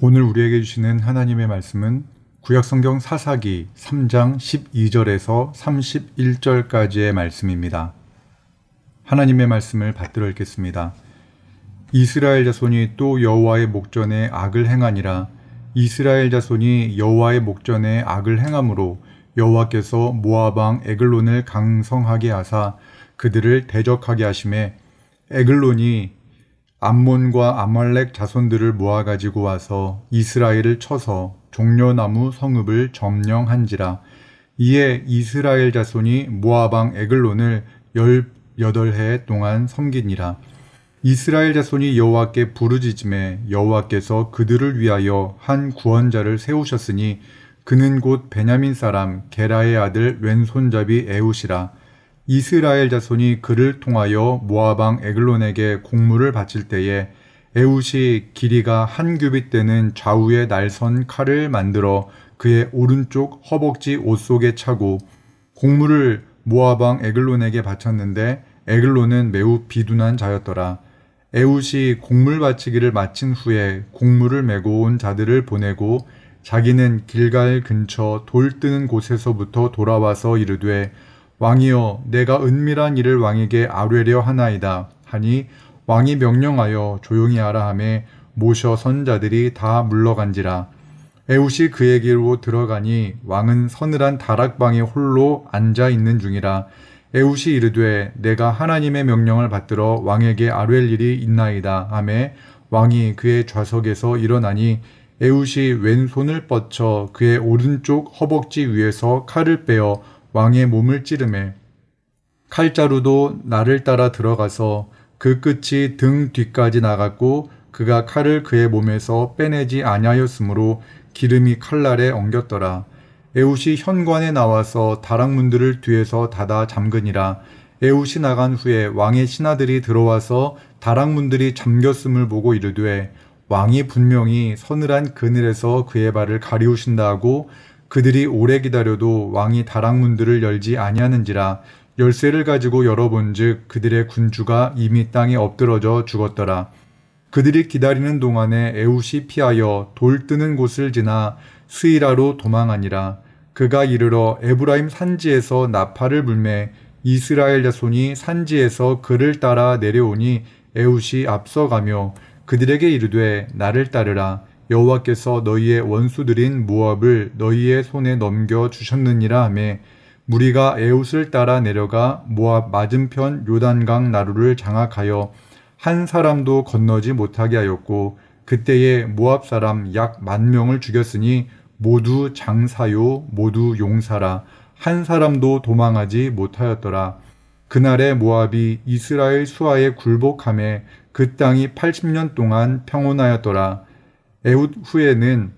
오늘 우리에게 주시는 하나님의 말씀은 구약성경 사사기 3장 12절에서 31절까지의 말씀입니다. 하나님의 말씀을 받들어 읽겠습니다. 이스라엘 자손이 또 여호와의 목전에 악을 행하니라. 이스라엘 자손이 여호와의 목전에 악을 행함으로 여호와께서 모압 왕 에글론을 강성하게 하사 그들을 대적하게 하심에 에글론이 암몬과 아말렉 자손들을 모아가지고 와서 이스라엘을 쳐서 종려나무 성읍을 점령한지라. 이에 이스라엘 자손이 모압 왕 에글론을 18해 동안 섬기니라. 이스라엘 자손이 여호와께 부르짖음에 여호와께서 그들을 위하여 한 구원자를 세우셨으니 그는 곧 베냐민 사람 게라의 아들 왼손잡이 에훗이라. 이스라엘 자손이 그를 통하여 모압 왕 에글론에게 공물을 바칠 때에 에훗이 길이가 한 규빗 되는 좌우에 날선 칼을 만들어 그의 오른쪽 허벅지 옷 속에 차고 공물을 모압 왕 에글론에게 바쳤는데 에글론은 매우 비둔한 자였더라. 에훗이 공물 바치기를 마친 후에 공물을 메고 온 자들을 보내고 자기는 길갈 근처 돌 뜨는 곳에서부터 돌아와서 이르되 왕이여, 내가 은밀한 일을 왕에게 아뢰려 하나이다 하니 왕이 명령하여 조용히 하라 하매 모셔 선자들이 다 물러간지라. 에훗이 그에게로 들어가니 왕은 서늘한 다락방에 홀로 앉아 있는 중이라. 에훗이 이르되 내가 하나님의 명령을 받들어 왕에게 아뢰 일이 있나이다 하매 왕이 그의 좌석에서 일어나니 에훗이 왼손을 뻗쳐 그의 오른쪽 허벅지 위에서 칼을 빼어 왕의 몸을 찌르매 칼자루도 날을 따라 들어가서 그 끝이 등 뒤까지 나갔고 그가 칼을 그의 몸에서 빼내지 아니하였으므로 기름이 칼날에 엉겼더라. 에훗이 현관에 나와서 다락문들을 뒤에서 닫아 잠그니라. 에훗이 나간 후에 왕의 신하들이 들어와서 다락문들이 잠겼음을 보고 이르되 왕이 분명히 서늘한 그늘에서 그의 발을 가리우신다 하고 그들이 오래 기다려도 왕이 다락문들을 열지 아니하는지라. 열쇠를 가지고 열어본즉 그들의 군주가 이미 땅에 엎드러져 죽었더라. 그들이 기다리는 동안에 에훗이 피하여 돌 뜨는 곳을 지나 스이라로 도망하니라. 그가 이르러 에브라임 산지에서 나팔을 불매 이스라엘 자손이 산지에서 그를 따라 내려오니 에훗이 앞서가며 그들에게 이르되 나를 따르라. 여호와께서 너희의 원수들인 모압을 너희의 손에 넘겨 주셨느니라 하매 무리가 에훗을 따라 내려가 모압 맞은편 요단강 나루를 장악하여 한 사람도 건너지 못하게 하였고 그때에 모압 사람 약 10,000명을 죽였으니 모두 장사요 모두 용사라. 한 사람도 도망하지 못하였더라. 그날에 모압이 이스라엘 수하에 굴복하매 그 땅이 80년 동안 평온하였더라. 에훗 후에는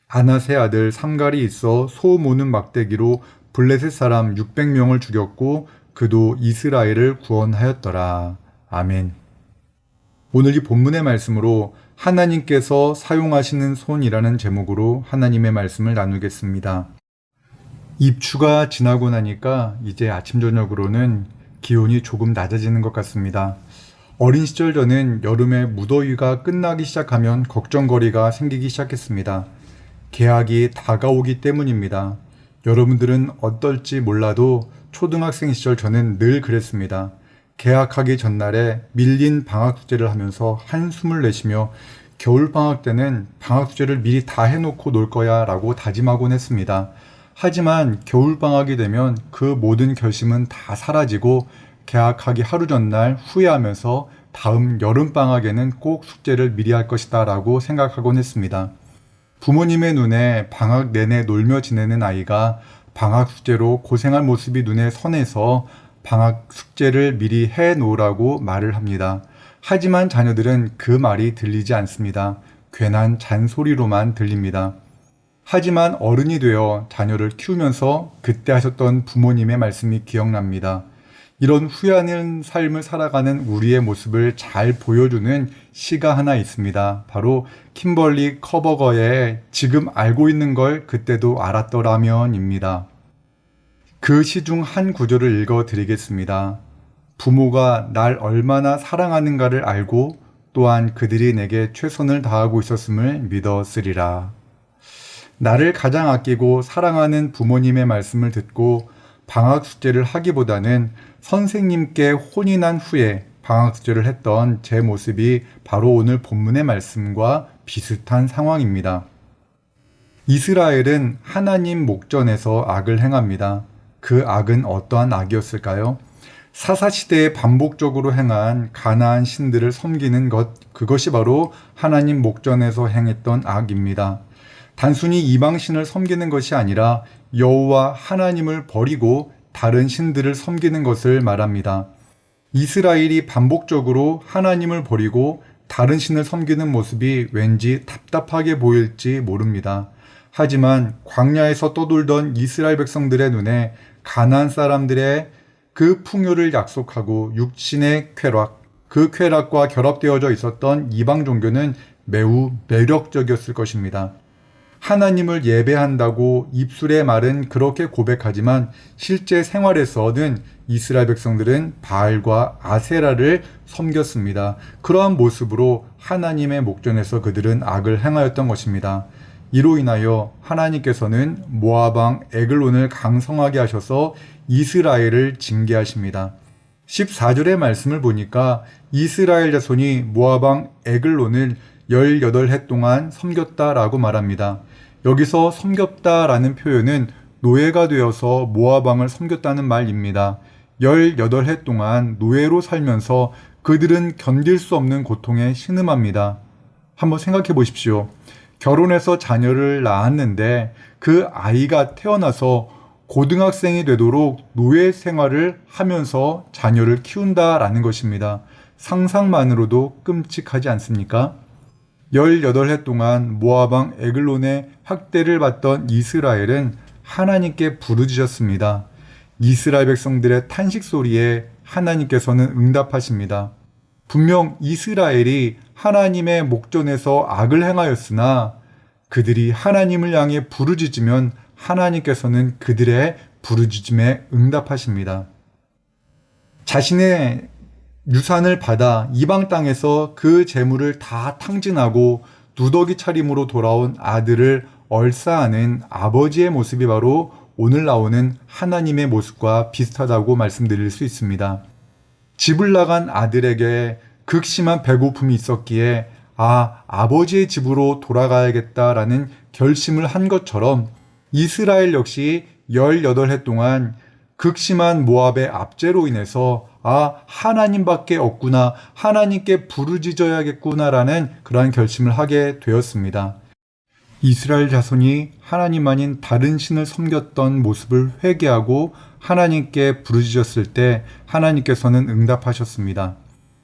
아낫의 아들 삼갈이 있어 소 모는 막대기로 블레셋 사람 600명을 죽였고 그도 이스라엘을 구원하였더라. 아멘. 오늘 이 본문의 말씀으로 하나님께서 사용하시는 손이라는 제목으로 하나님의 말씀을 나누겠습니다. 입추가 지나고 나니까 이제 아침 저녁으로는 기온이 조금 낮아지는 것 같습니다. 어린 시절 저는 여름에 무더위가 끝나기 시작하면 걱정거리가 생기기 시작했습니다. 개학이 다가오기 때문입니다. 여러분들은 어떨지 몰라도 초등학생 시절 저는 늘 그랬습니다. 개학하기 전날에 밀린 방학 숙제를 하면서 한숨을 내쉬며 겨울방학 때는 방학 숙제를 미리 다 해놓고 놀 거야 라고 다짐하곤 했습니다. 하지만 겨울방학이 되면 그 모든 결심은 다 사라지고 개학하기 하루 전날 후회하면서 다음 여름방학에는 꼭 숙제를 미리 할 것이다 라고 생각하곤 했습니다. 부모님의 눈에 방학 내내 놀며 지내는 아이가 방학 숙제로 고생할 모습이 눈에 선해서 방학 숙제를 미리 해놓으라고 말을 합니다. 하지만 자녀들은 그 말이 들리지 않습니다. 괜한 잔소리로만 들립니다. 하지만 어른이 되어 자녀를 키우면서 그때 하셨던 부모님의 말씀이 기억납니다. 이런 후회하는 삶을 살아가는 우리의 모습을 잘 보여주는 시가 하나 있습니다. 바로 킴벌리 커버거의 지금 알고 있는 걸 그때도 알았더라면입니다. 그 시 중 한 구절을 읽어 드리겠습니다. 부모가 날 얼마나 사랑하는가를 알고 또한 그들이 내게 최선을 다하고 있었음을 믿었으리라. 나를 가장 아끼고 사랑하는 부모님의 말씀을 듣고 방학 숙제를 하기보다는 선생님께 혼이 난 후에 방학 숙제를 했던 제 모습이 바로 오늘 본문의 말씀과 비슷한 상황입니다. 이스라엘은 하나님 목전에서 악을 행합니다. 그 악은 어떠한 악이었을까요? 사사시대에 반복적으로 행한 가나안 신들을 섬기는 것, 그것이 바로 하나님 목전에서 행했던 악입니다. 단순히 이방신을 섬기는 것이 아니라 여호와 하나님을 버리고 다른 신들을 섬기는 것을 말합니다. 이스라엘이 반복적으로 하나님을 버리고 다른 신을 섬기는 모습이 왠지 답답하게 보일지 모릅니다. 하지만 광야에서 떠돌던 이스라엘 백성들의 눈에 가나안 사람들의 그 풍요를 약속하고 육신의 쾌락, 그 쾌락과 결합되어져 있었던 이방 종교는 매우 매력적이었을 것입니다. 하나님을 예배한다고 입술의 말은 그렇게 고백하지만 실제 생활에서는 이스라엘 백성들은 바알과 아세라를 섬겼습니다. 그러한 모습으로 하나님의 목전에서 그들은 악을 행하였던 것입니다. 이로 인하여 하나님께서는 모압 왕 에글론을 강성하게 하셔서 이스라엘을 징계하십니다. 14절의 말씀을 보니까 이스라엘 자손이 모압 왕 에글론을 18해 동안 섬겼다라고 말합니다. 여기서 섬겼다라는 표현은 노예가 되어서 모압 왕을 섬겼다는 말입니다. 18해 동안 노예로 살면서 그들은 견딜 수 없는 고통에 신음합니다. 한번 생각해 보십시오. 결혼해서 자녀를 낳았는데 그 아이가 태어나서 고등학생이 되도록 노예 생활을 하면서 자녀를 키운다라는 것입니다. 상상만으로도 끔찍하지 않습니까? 18해 동안 모압 왕 에글론의 학대를 받던 이스라엘은 하나님께 부르짖었습니다. 이스라엘 백성들의 탄식 소리에 하나님께서는 응답하십니다. 분명 이스라엘이 하나님의 목전에서 악을 행하였으나 그들이 하나님을 향해 부르짖으면 하나님께서는 그들의 부르짖음에 응답하십니다. 자신의 유산을 받아 이방 땅에서 그 재물을 다 탕진하고 누더기 차림으로 돌아온 아들을 얼싸하는 아버지의 모습이 바로 오늘 나오는 하나님의 모습과 비슷하다고 말씀드릴 수 있습니다. 집을 나간 아들에게 극심한 배고픔이 있었기에 아버지의 집으로 돌아가야겠다라는 결심을 한 것처럼 이스라엘 역시 18해 동안 극심한 모압의 압제로 인해서 하나님밖에 없구나, 하나님께 부르짖어야겠구나라는 그러한 결심을 하게 되었습니다. 이스라엘 자손이 하나님 아닌 다른 신을 섬겼던 모습을 회개하고 하나님께 부르짖었을 때 하나님께서는 응답하셨습니다.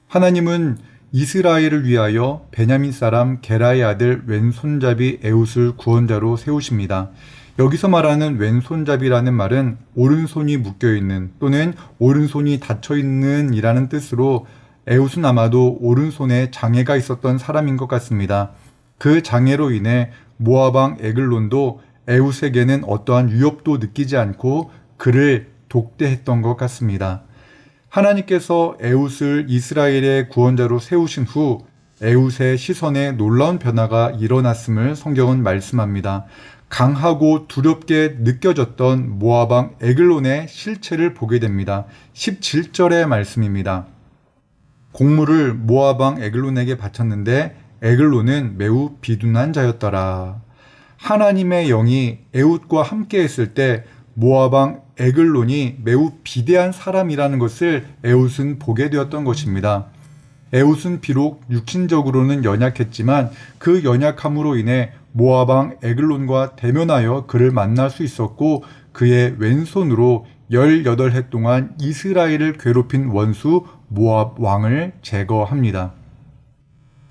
하나님은 이스라엘을 위하여 베냐민 사람 게라의 아들 왼손잡이 에훗을 구원자로 세우십니다. 여기서 말하는 왼손잡이라는 말은 오른손이 묶여있는 또는 오른손이 닫혀있는 이라는 뜻으로 에훗은 아마도 오른손에 장애가 있었던 사람인 것 같습니다. 그 장애로 인해 모압 왕 에글론도 에훗에게는 어떠한 위협도 느끼지 않고 그를 독대했던 것 같습니다. 하나님께서 에훗을 이스라엘의 구원자로 세우신 후 에훗의 시선에 놀라운 변화가 일어났음을 성경은 말씀합니다. 강하고 두렵게 느껴졌던 모압 왕 에글론의 실체를 보게 됩니다. 17절의 말씀입니다. 곡물을 모압 왕 에글론에게 바쳤는데 에글론은 매우 비둔한 자였더라. 하나님의 영이 에훗과 함께 했을 때 모압 왕 에글론이 매우 비대한 사람이라는 것을 에훗은 보게 되었던 것입니다. 에훗은 비록 육신적으로는 연약했지만 그 연약함으로 인해 모압 왕 에글론과 대면하여 그를 만날 수 있었고 그의 왼손으로 18해 동안 이스라엘을 괴롭힌 원수 모압 왕을 제거합니다.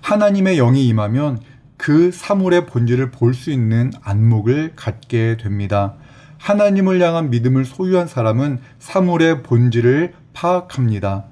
하나님의 영이 임하면 그 사물의 본질을 볼 수 있는 안목을 갖게 됩니다. 하나님을 향한 믿음을 소유한 사람은 사물의 본질을 파악합니다.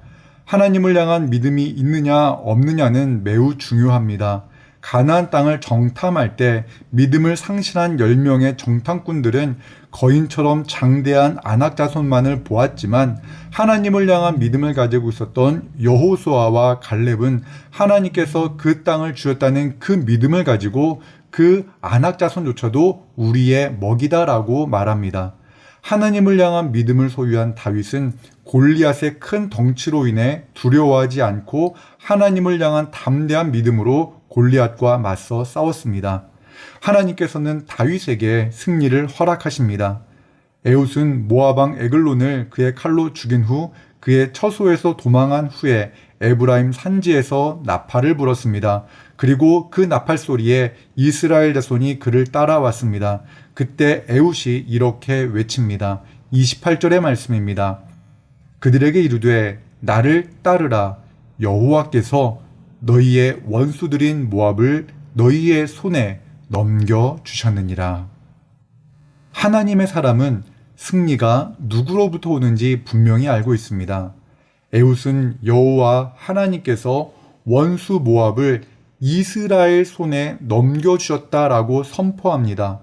하나님을 향한 믿음이 있느냐 없느냐는 매우 중요합니다. 가나안 땅을 정탐할 때 믿음을 상실한 10명의 정탐꾼들은 거인처럼 장대한 아낙 자손만을 보았지만 하나님을 향한 믿음을 가지고 있었던 여호수아와 갈렙은 하나님께서 그 땅을 주셨다는 그 믿음을 가지고 그 아낙 자손조차도 우리의 먹이다라고 말합니다. 하나님을 향한 믿음을 소유한 다윗은 골리앗의 큰 덩치로 인해 두려워하지 않고 하나님을 향한 담대한 믿음으로 골리앗과 맞서 싸웠습니다. 하나님께서는 다윗에게 승리를 허락하십니다. 에훗은 모압 왕 에글론을 그의 칼로 죽인 후 그의 처소에서 도망한 후에 에브라임 산지에서 나팔을 불었습니다. 그리고 그 나팔 소리에 이스라엘 자손이 그를 따라왔습니다. 그때 에훗이 이렇게 외칩니다. 28절의 말씀입니다. 그들에게 이르되 나를 따르라. 여호와께서 너희의 원수들인 모압을 너희의 손에 넘겨주셨느니라. 하나님의 사람은 승리가 누구로부터 오는지 분명히 알고 있습니다. 에훗은 여호와 하나님께서 원수 모압을 이스라엘 손에 넘겨주셨다라고 선포합니다.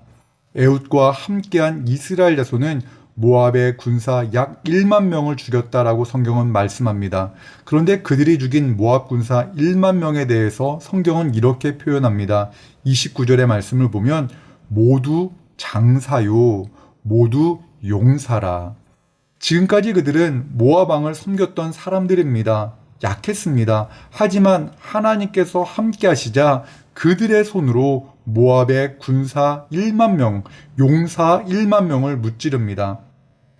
에훗과 함께한 이스라엘 자손은 모압의 군사 약 1만 명을 죽였다라고 성경은 말씀합니다. 그런데 그들이 죽인 모압 군사 1만 명에 대해서 성경은 이렇게 표현합니다. 29절의 말씀을 보면 모두 장사요, 모두 용사라. 지금까지 그들은 모압 왕을 섬겼던 사람들입니다. 약했습니다. 하지만 하나님께서 함께 하시자 그들의 손으로 모압의 군사 1만 명, 용사 1만 명을 무찌릅니다.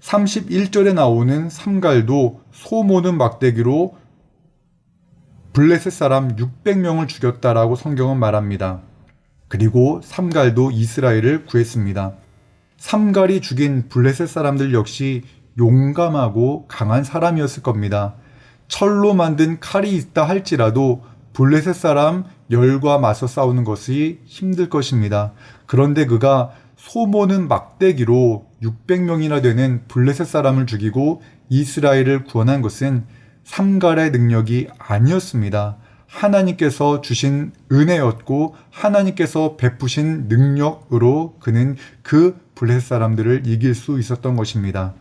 31절에 나오는 삼갈도 소 모는 막대기로 블레셋 사람 600명을 죽였다라고 성경은 말합니다. 그리고 삼갈도 이스라엘을 구했습니다. 삼갈이 죽인 블레셋 사람들 역시 용감하고 강한 사람이었을 겁니다. 철로 만든 칼이 있다 할지라도 블레셋 사람 열과 맞서 싸우는 것이 힘들 것입니다. 그런데 그가 소모는 막대기로 600명이나 되는 블레셋 사람을 죽이고 이스라엘을 구원한 것은 삼갈의 능력이 아니었습니다. 하나님께서 주신 은혜였고 하나님께서 베푸신 능력으로 그는 그 블레셋 사람들을 이길 수 있었던 것입니다.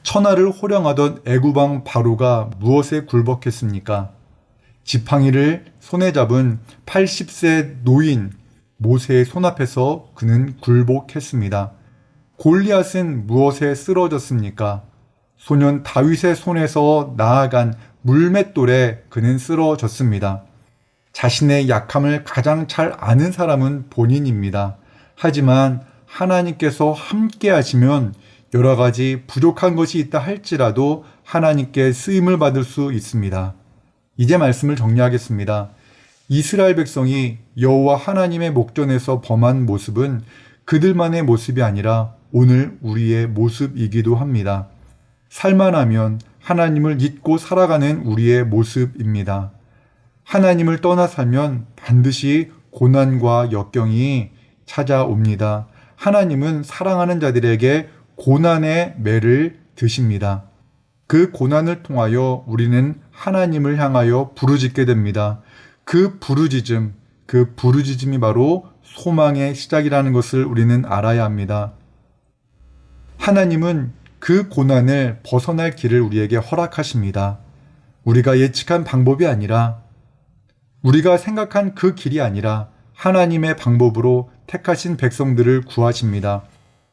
천하를 호령하던 애굽 왕 바로가 무엇에 굴복했습니까? 지팡이를 손에 잡은 80세 노인 모세의 손앞에서 그는 굴복했습니다. 골리앗은 무엇에 쓰러졌습니까? 소년 다윗의 손에서 나아간 물맷돌에 그는 쓰러졌습니다. 자신의 약함을 가장 잘 아는 사람은 본인입니다. 하지만 하나님께서 함께 하시면 여러 가지 부족한 것이 있다 할지라도 하나님께 쓰임을 받을 수 있습니다. 이제 말씀을 정리하겠습니다. 이스라엘 백성이 여호와 하나님의 목전에서 범한 모습은 그들만의 모습이 아니라 오늘 우리의 모습이기도 합니다. 살만하면 하나님을 잊고 살아가는 우리의 모습입니다. 하나님을 떠나 살면 반드시 고난과 역경이 찾아옵니다. 하나님은 사랑하는 자들에게 고난의 매를 드십니다. 그 고난을 통하여 우리는 하나님을 향하여 부르짖게 됩니다. 그 부르짖음이 바로 소망의 시작이라는 것을 우리는 알아야 합니다. 하나님은 그 고난을 벗어날 길을 우리에게 허락하십니다. 우리가 예측한 방법이 아니라, 우리가 생각한 그 길이 아니라 하나님의 방법으로 택하신 백성들을 구하십니다.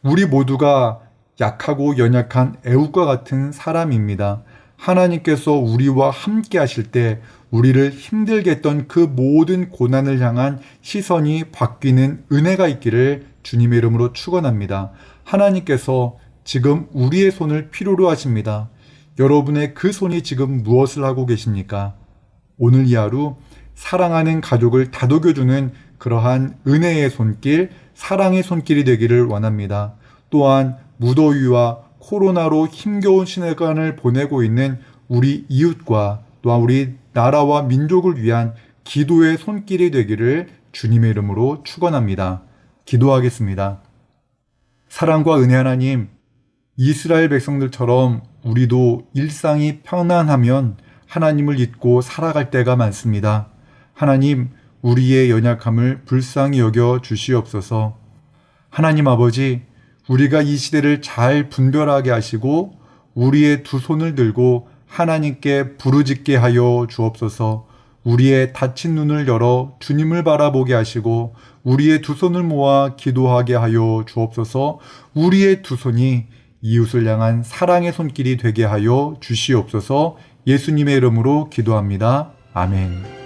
우리 모두가 약하고 연약한 애굽과 같은 사람입니다. 하나님께서 우리와 함께 하실 때 우리를 힘들게 했던 그 모든 고난을 향한 시선이 바뀌는 은혜가 있기를 주님의 이름으로 축원합니다. 하나님께서 지금 우리의 손을 필요로 하십니다. 여러분의 그 손이 지금 무엇을 하고 계십니까? 오늘 이 하루 사랑하는 가족을 다독여주는 그러한 은혜의 손길, 사랑의 손길이 되기를 원합니다. 또한 무더위와 코로나로 힘겨운 시간을 보내고 있는 우리 이웃과 또한 우리 나라와 민족을 위한 기도의 손길이 되기를 주님의 이름으로 축원합니다. 기도하겠습니다. 사랑과 은혜 하나님, 이스라엘 백성들처럼 우리도 일상이 편안하면 하나님을 잊고 살아갈 때가 많습니다. 하나님, 우리의 연약함을 불쌍히 여겨 주시옵소서. 하나님 아버지, 우리가 이 시대를 잘 분별하게 하시고 우리의 두 손을 들고 하나님께 부르짖게 하여 주옵소서. 우리의 닫힌 눈을 열어 주님을 바라보게 하시고 우리의 두 손을 모아 기도하게 하여 주옵소서. 우리의 두 손이 이웃을 향한 사랑의 손길이 되게 하여 주시옵소서. 예수님의 이름으로 기도합니다. 아멘.